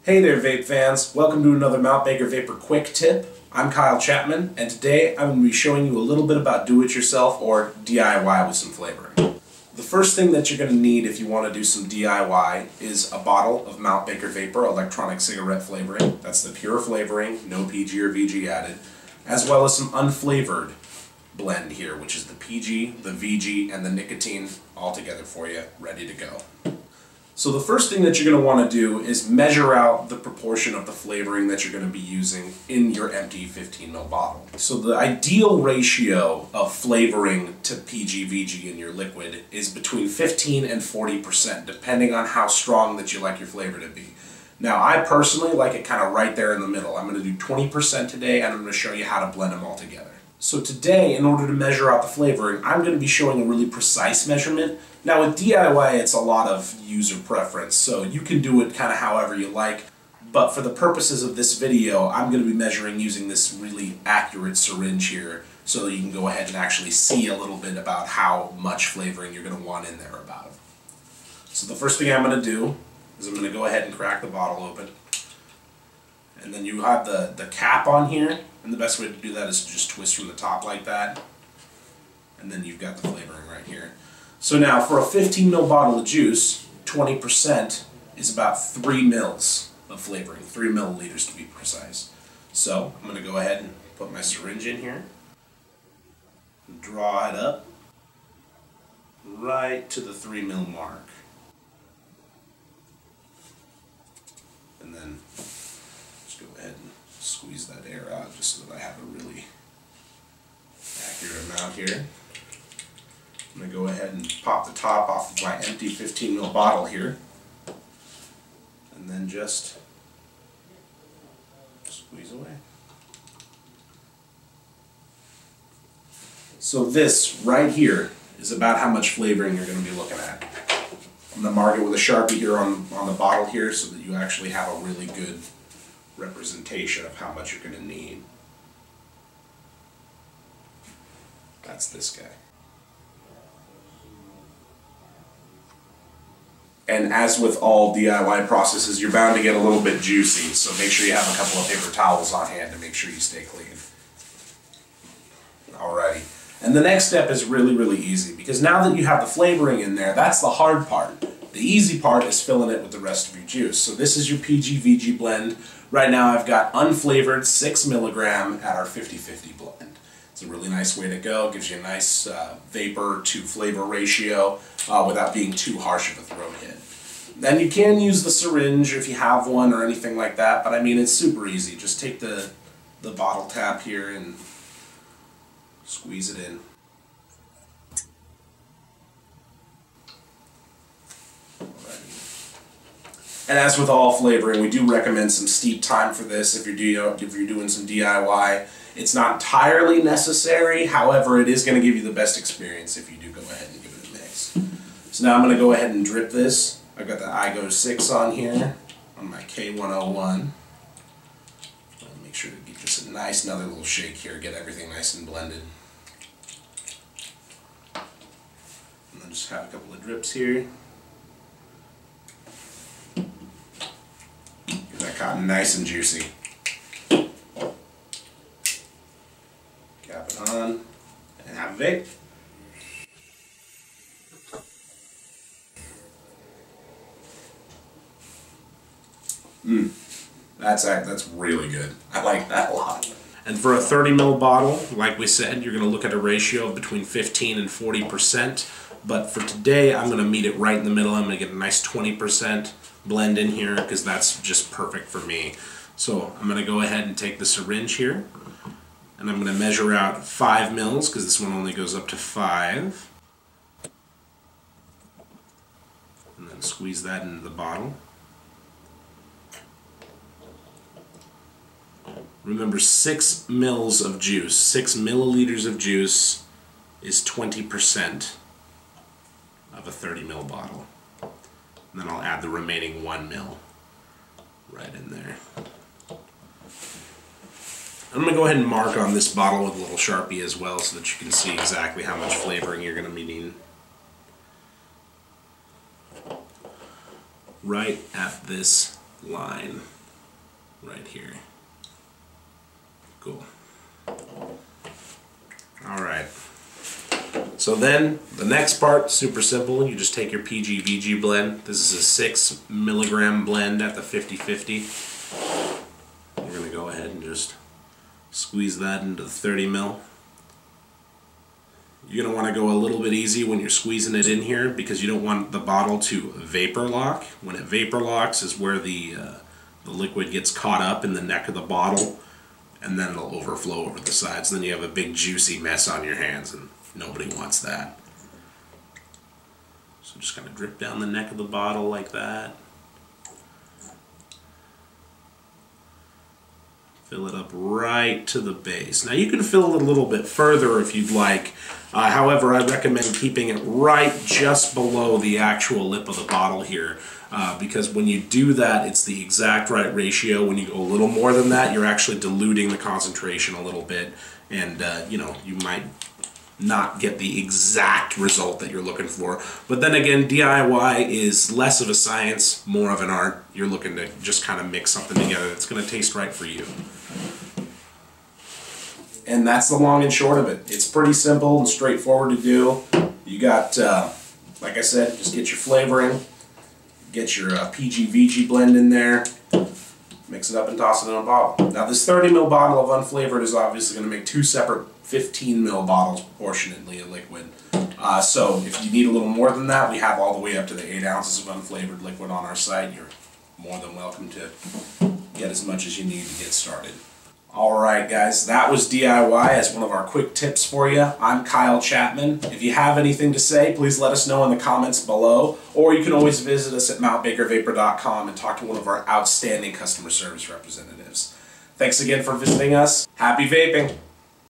Hey there vape fans, welcome to another Mount Baker Vapor Quick Tip. I'm Kyle Chapman, and today I'm going to be showing you a little bit about do-it-yourself or DIY with some flavoring. The first thing that you're going to need if you want to do some DIY is a bottle of Mount Baker Vapor electronic cigarette flavoring. That's the pure flavoring, no PG or VG added, as well as some unflavored blend here, which is the PG, the VG, and the nicotine all together for you, ready to go. So the first thing that you're going to want to do is measure out the proportion of the flavoring that you're going to be using in your empty 15 ml bottle. So the ideal ratio of flavoring to PG, VG in your liquid is between 15 and 40%, depending on how strong that you like your flavor to be. Now I personally like it kind of right there in the middle. I'm going to do 20% today, and I'm going to show you how to blend them all together. So today, in order to measure out the flavoring, I'm going to be showing a really precise measurement. Now with DIY, it's a lot of user preference, so you can do it kind of however you like. But for the purposes of this video, I'm going to be measuring using this really accurate syringe here, so that you can go ahead and actually see a little bit about how much flavoring you're going to want in there about it. So the first thing I'm going to do is I'm going to go ahead and crack the bottle open. And then you have the cap on here, and the best way to do that is to just twist from the top like that. And then you've got the flavoring right here. So now for a 15 ml bottle of juice, 20% is about 3 mils of flavoring, 3 milliliters to be precise. So I'm going to go ahead and put my syringe in here, draw it up right to the 3 mil mark. And then just go ahead and squeeze that air out just so that I have a really accurate amount here. I'm going to go ahead and pop the top off of my empty 15 ml bottle here, and then just squeeze away. So this right here is about how much flavoring you're going to be looking at. I'm going to mark it with a Sharpie here on the bottle here so that you actually have a really good representation of how much you're going to need. That's this guy. And as with all DIY processes, you're bound to get a little bit juicy, so make sure you have a couple of paper towels on hand to make sure you stay clean. Alrighty. And the next step is really, really easy, because now that you have the flavoring in there, that's the hard part. The easy part is filling it with the rest of your juice. So this is your PG-VG blend. Right now I've got unflavored 6 milligram at our 50-50 blend. It's a really nice way to go. It gives you a nice vapor to flavor ratio without being too harsh of a throat hit. Then you can use the syringe if you have one or anything like that, but I mean it's super easy. Just take the bottle tap here and squeeze it in. And as with all flavoring, we do recommend some steep time for this if you're doing some DIY. It's not entirely necessary, however, it is going to give you the best experience if you do go ahead and give it a mix. So now I'm going to go ahead and drip this. I've got the iGo 6 on here, on my K101. Make sure to get just a nice, another little shake here, get everything nice and blended. And then just have a couple of drips here. Get that cotton nice and juicy. Cap it on, and have a vape. That's really good. I like that a lot. And for a 30 ml bottle, like we said, you're going to look at a ratio of between 15 and 40%. But for today, I'm going to meet it right in the middle. I'm going to get a nice 20% blend in here because that's just perfect for me. So I'm going to go ahead and take the syringe here, and I'm going to measure out 5 mils because this one only goes up to 5. And then squeeze that into the bottle. Remember, 6 mils of juice, 6 milliliters of juice is 20% of a 30 ml bottle. And then I'll add the remaining 1 mil right in there. I'm going to go ahead and mark on this bottle with a little Sharpie as well so that you can see exactly how much flavoring you're going to be needing. Right at this line. right here. Cool. Alright. So then, the next part, super simple. You just take your PG-VG blend. This is a 6 milligram blend at the 50-50. We're going to go ahead and just squeeze that into the 30 mil. You're going to want to go a little bit easy when you're squeezing it in here because you don't want the bottle to vapor lock. When it vapor locks is where the liquid gets caught up in the neck of the bottle, and then it'll overflow over the sides. Then you have a big juicy mess on your hands, and nobody wants that. So just kind of drip down the neck of the bottle like that. Fill it up right to the base. Now you can fill it a little bit further if you'd like. However, I recommend keeping it right just below the actual lip of the bottle here. Because when you do that, it's the exact right ratio. When you go a little more than that, you're actually diluting the concentration a little bit. And, you know, you might not get the exact result that you're looking for. But then again, DIY is less of a science, more of an art. You're looking to just kind of mix something together that's going to taste right for you. And that's the long and short of it. It's pretty simple and straightforward to do. You got, like I said, just get your flavoring, get your PG-VG blend in there, mix it up and toss it in a bottle. Now this 30 ml bottle of unflavored is obviously going to make 2 separate 15 ml bottles proportionately of liquid. So if you need a little more than that, we have all the way up to the 8 ounces of unflavored liquid on our site. You're more than welcome to get as much as you need to get started. Alright guys, that was DIY as one of our quick tips for you. I'm Kyle Chapman. If you have anything to say, please let us know in the comments below, or you can always visit us at mountbakervapor.com and talk to one of our outstanding customer service representatives. Thanks again for visiting us. Happy vaping!